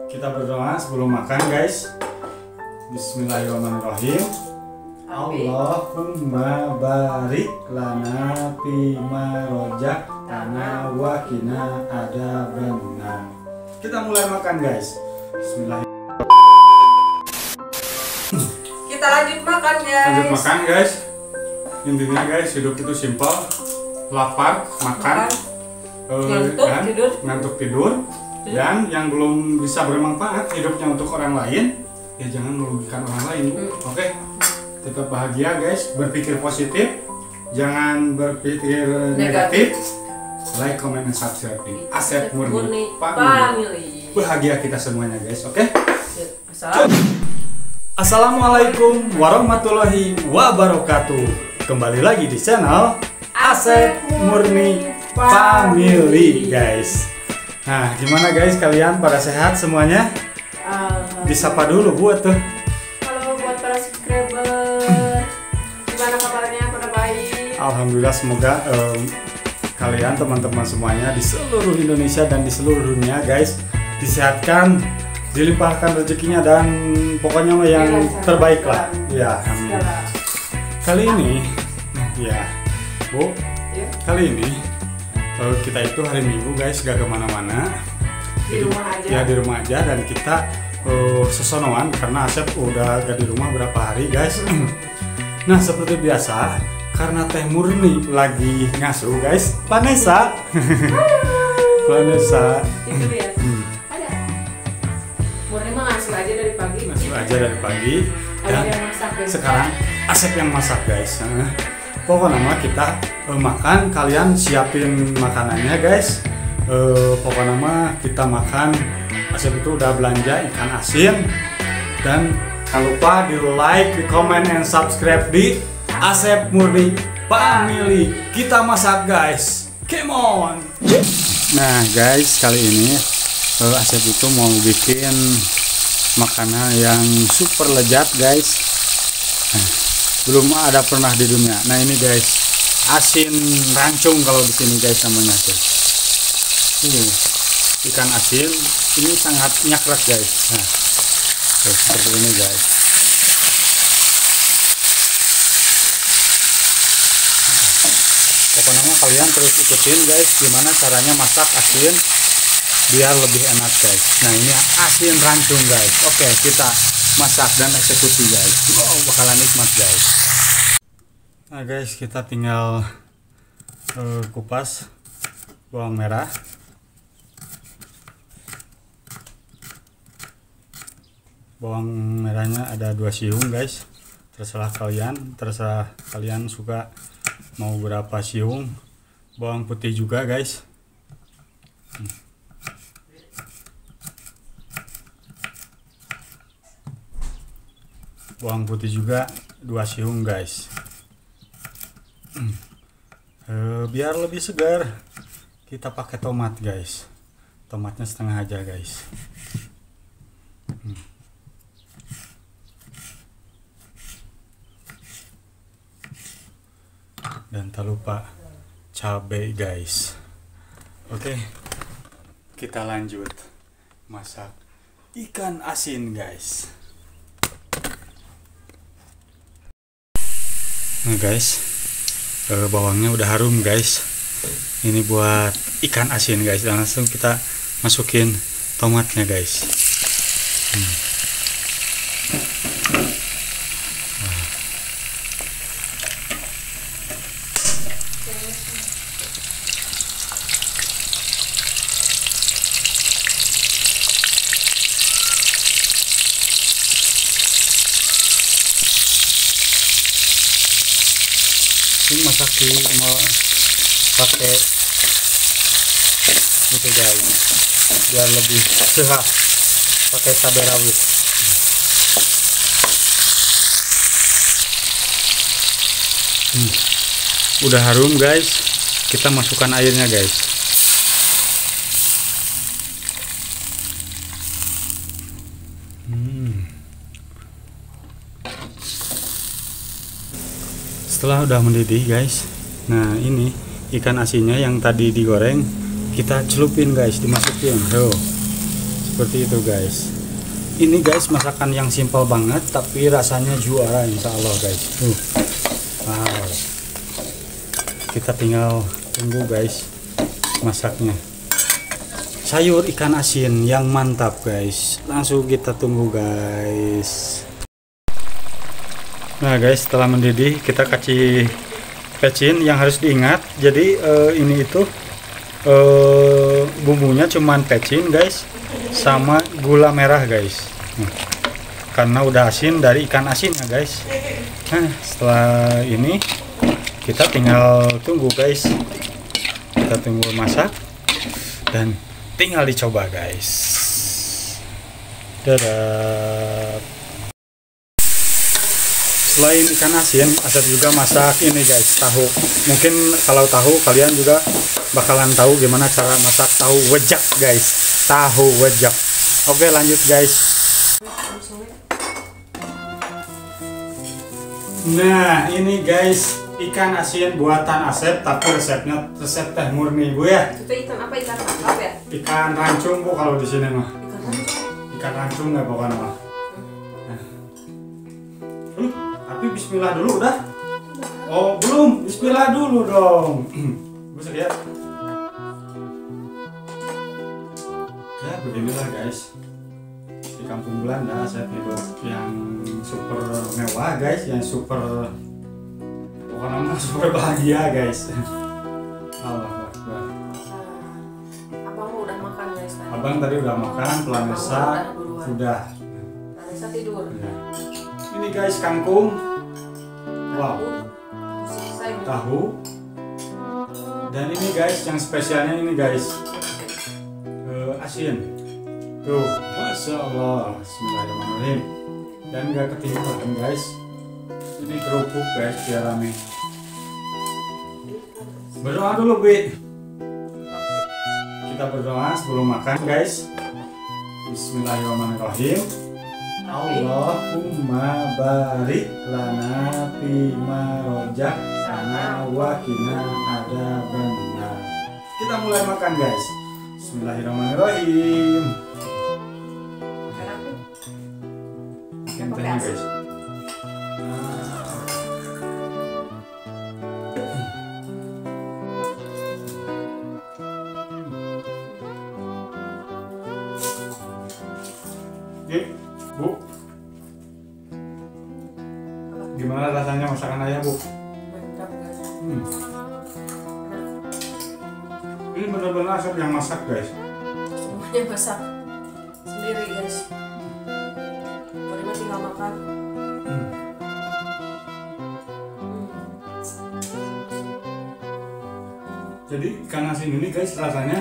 Kita berdoa sebelum makan, guys. Bismillahirrahmanirrahim. Allahumma barik lana fima razaqtana wa qina adzabannar. Kita mulai makan, guys. Bismillahirrahmanirrahim. Kita lanjut makan, guys. Lanjut makan, guys. Intinya, guys, hidup itu simpel. Lapar, makan, ngantuk tidur. Dan yang belum bisa bermanfaat hidupnya untuk orang lain, ya jangan merugikan orang lain. Oke? Tetap bahagia, guys. Berpikir positif, jangan berpikir negatif. Like, comment, and subscribe. Asep Murni Family. Bahagia kita semuanya, guys. Oke? Assalamualaikum warahmatullahi wabarakatuh. Kembali lagi di channel Asep Murni Family, guys. Nah, gimana guys, kalian pada sehat semuanya? Disapa dulu buat tuh. Halo buat para subscriber. Gimana kabarnya? Pada baik? Alhamdulillah, semoga kalian teman-teman semuanya di seluruh Indonesia dan di seluruh dunia, guys, disehatkan, dilimpahkan rezekinya dan pokoknya yang terbaik lah. Ya, amin. Kali ini, ya, Bu, kali ini kita itu hari Minggu, guys, gak kemana-mana, di rumah aja. Ya, di rumah aja, dan kita sesonoan karena Asep udah gak di rumah berapa hari, guys. Nah, seperti biasa, karena Teh Murni lagi ngasuh, guys, Vanessa. Vanessa Itu ya. Ada. Murni mah ngasuh aja dari pagi. ngasuh aja dari pagi. Dan yang masak, guys. sekarang Asep yang masak, guys. Pokoknya mah kita makan, kalian siapin makanannya, guys. Pokoknya mah kita makan. Asep itu udah belanja ikan asin, dan jangan lupa di like, di comment, and subscribe di Asep Murni Family. Kita masak, guys. Come on. Nah, guys, kali ini Asep itu mau bikin makanan yang super lezat, guys. Belum ada pernah di dunia. Nah, ini, guys, asin rancung kalau di sini, guys, namanya tuh. Ikan asin ini sangat nyakrek, guys. Nah, tuh, seperti ini, guys. Pokoknya kalian terus ikutin, guys, gimana caranya masak asin biar lebih enak, guys. Nah, ini asin rancung, guys. Oke, kita masak dan eksekusi, guys. Wow, bakalan nikmat, guys. Nah, guys, kita tinggal kupas bawang merah. Bawang merahnya ada 2 siung, guys. Terserah kalian suka mau berapa siung. Bawang putih juga, guys. Bawang putih juga 2 siung, guys. Biar lebih segar, kita pakai tomat, guys. Tomatnya setengah aja, guys. Dan tak lupa cabai, guys. Oke, kita lanjut masak ikan asin, guys. Nah, guys, bawangnya udah harum, guys. Ini buat ikan asin, guys. Dan langsung kita masukin tomatnya, guys. Ini masak pakai gitu, guys, biar lebih sehat, pakai cabai rawit. Udah harum, guys, kita masukkan airnya, guys. Setelah udah mendidih, guys, nah ini ikan asinnya yang tadi digoreng kita celupin, guys, dimasukin tuh. seperti itu guys. Ini guys masakan yang simpel banget tapi rasanya juara insya Allah guys. Wow, kita tinggal tunggu guys masaknya. Sayur ikan asin yang mantap guys, langsung kita tunggu guys. Nah guys, setelah mendidih kita kasih pecin. Yang harus diingat, jadi ini itu bumbunya cuman pecin guys sama gula merah guys. Karena udah asin dari ikan asinnya guys. Nah setelah ini kita tinggal tunggu guys, kita tunggu masak dan tinggal dicoba guys. Dadah. Selain ikan asin, Asep juga masak ini guys, tahu. Mungkin kalau tahu kalian juga bakalan tahu gimana cara masak tahu wejak guys. Tahu wejak. Oke lanjut guys. Nah ini guys ikan asin buatan Asep, tapi resepnya resep teh murni bu ya. Itu ikan apa? Ikan kakap ya? Ikan rancung bu kalau di sini mah. Ikan rancung. Ikan rancung nggak pokoknya mah. Tapi bismillah dulu udah. Oh belum, bismillah dulu dong. Bisa lihat. Ya beginilah guys. Di kampung Belanda saya hidup yang super mewah guys, yang super pokoknya super bahagia guys. Allah Akbar. Abang udah makan guys. Abang tadi udah makan, Planesa sudah. Planesa tidur. Ya. Ini guys kangkung. Wow. Tahu. Dan ini guys yang spesialnya ini guys asin. Tuh, masya Allah. Bismillahirrahmanirrahim. Dan gak ketinggalan guys. Ini kerupuk guys biar rame. Berdoa dulu Bi. Kita berdoa sebelum makan guys. Bismillahirrahmanirrahim. Allahumma barik lana fima rojakana wa qina adzabannar. Kita mulai makan guys. Bismillahirrahmanirrahim. Makan tehnya guys. Bu, gimana rasanya masakan ayah bu? Mantap guys. Ini benar-benar Asep yang masak guys. Semuanya masak sendiri guys. Baru tinggal makan. Jadi ikan asin ini guys rasanya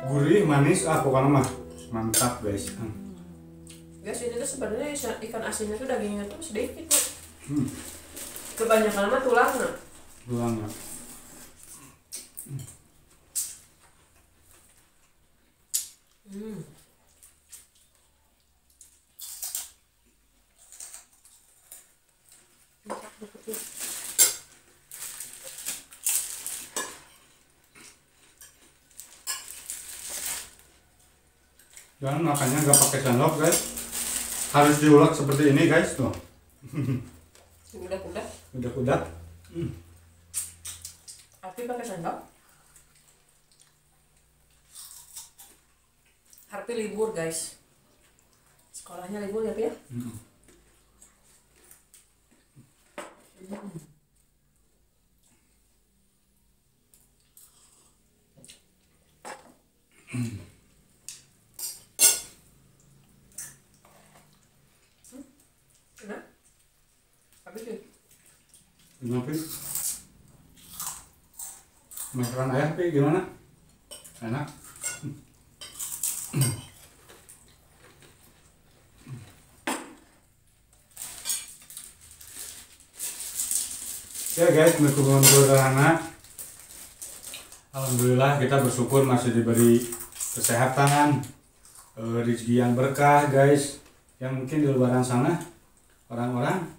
gurih, manis, pokoknya mah mantap guys. Guys ini tuh sebenarnya ikan asinnya tuh dagingnya tuh sedikit tuh. Kebanyakan mah tulangnya. Tulangnya. Dan makannya nggak pakai sendok guys, harus diulek seperti ini guys tuh. Udah. Tapi pakai sendok. Harpi libur guys. Sekolahnya libur ya Pi ya? Gimana Pi? Masakan ayah Pi gimana? Enak? Ya guys, meskipun sederhana, alhamdulillah kita bersyukur masih diberi kesehatan, rezeki yang berkah guys. Yang mungkin di luar sana orang-orang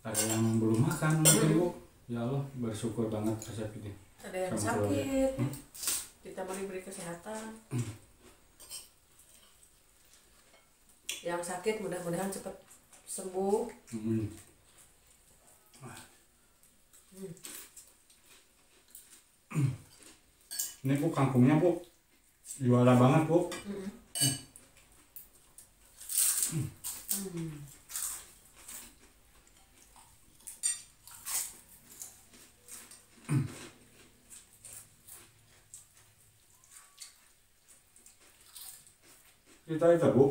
ada yang belum makan mungkin Bu. Ya Allah, bersyukur banget resep ini. Ada yang sakit, kita mau diberi kesehatan. yang sakit mudah-mudahan cepat sembuh. Ini Bu kangkungnya Bu juara banget Bu. Kita itu Bu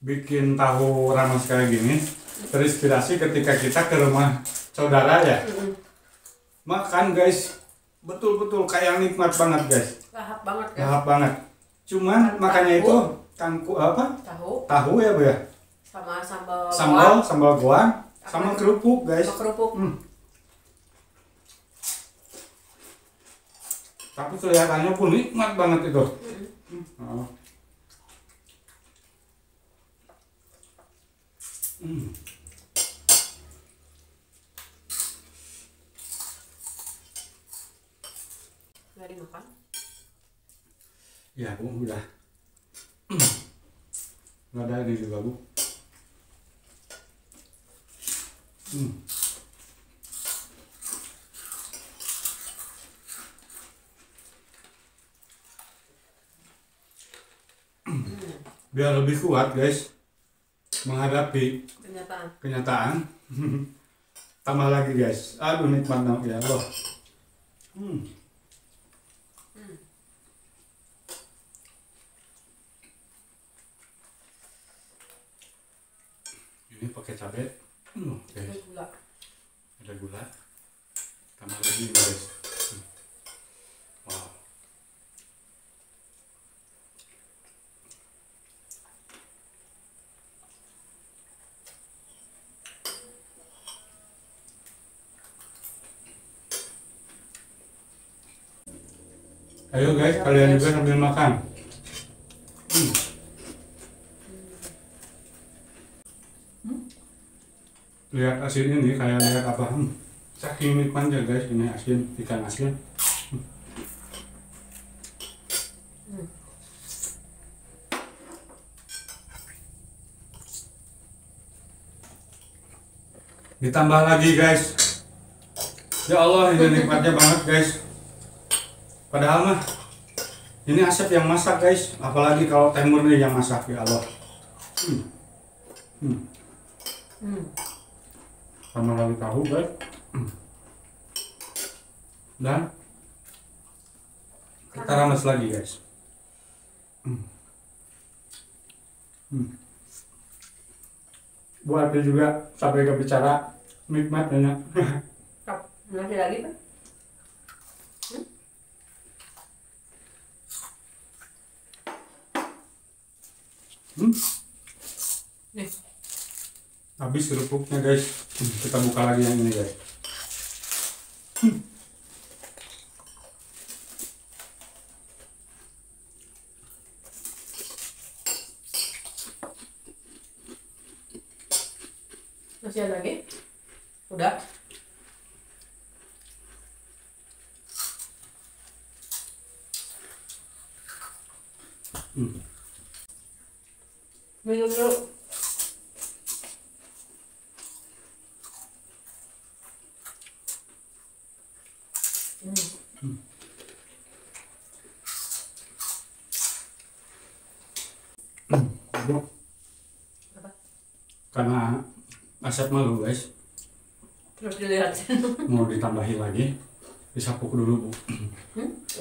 bikin tahu rames kayak gini terinspirasi ketika kita ke rumah saudara ya. Makan guys, betul-betul kayak nikmat banget guys. Lahap banget kan? Lahap banget. Cuman makannya itu apa? Tahu ya Bu ya. Sama sambal goang, sama kerupuk guys. Sama kerupuk. Tapi kelihatannya pun nikmat banget itu. Nggak dimakan? Ya Bu, udah. Nggak ada ini juga Bu. Biar lebih kuat guys menghadapi kenyataan. Tambah lagi guys, aduh nikmat ya Allah. Ini pakai cabai, guys. Ada gula, tambah lagi guys. Wow. Ayo guys, kalian juga sambil makan. Lihat asin ini kayak lihat apa? Saking nikmatnya guys, ini asin, ikan asin. Ditambah lagi guys. Ya Allah, ini nikmatnya banget guys. Padahal mah ini Asep yang masak guys, apalagi kalau Teh Murni yang masak ya Allah. Sama lagi tahu guys. Dan kita rames lagi guys. Buat dia juga sampai kebicara nikmatnya. Nanti lagi Pak? Nih. Habis kerupuknya guys. Kita buka lagi yang ini guys. Masih ada lagi? Udah? Minum dulu. Karena Asep malu guys. Terus dilihatin. Mau ditambahin lagi, disapuk dulu Bu.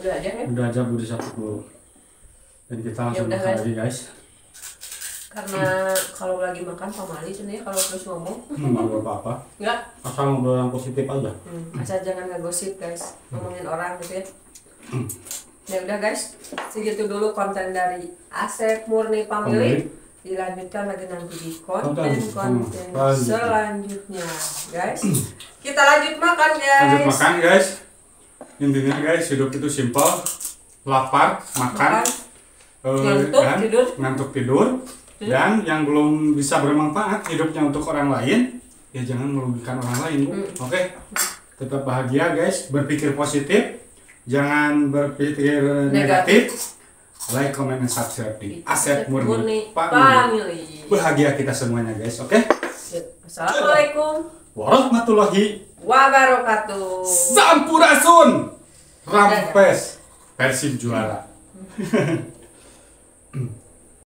Udah aja ya? Udah aja Bu, disapuk dulu. Dan kita langsung Ya udah, makan lagi guys. Karena kalau lagi makan pamali sebenarnya kalau terus ngomong Nggak apa-apa. enggak, Asal ngobrol yang positif aja. asal jangan ngegosip guys, ngomongin orang gitu ya. Ya udah guys, segitu dulu konten dari Asep Murni Family. Dilanjutkan lagi nanti di konten-konten selanjutnya guys. Kita lanjut makan guys. Lanjut makan guys. Intinya guys, hidup itu simpel. Lapar, makan. Ngantuk tidur. Dan yang belum bisa bermanfaat hidupnya untuk orang lain, ya jangan merugikan orang lain Bu. Oke? Tetap bahagia guys, berpikir positif, jangan berpikir negatif. like, comment, dan subscribe di Asep Murni Family. Family. Bahagia kita semuanya guys, oke? Assalamualaikum warahmatullahi wabarakatuh. Sampurasun. Rampes Persib juara.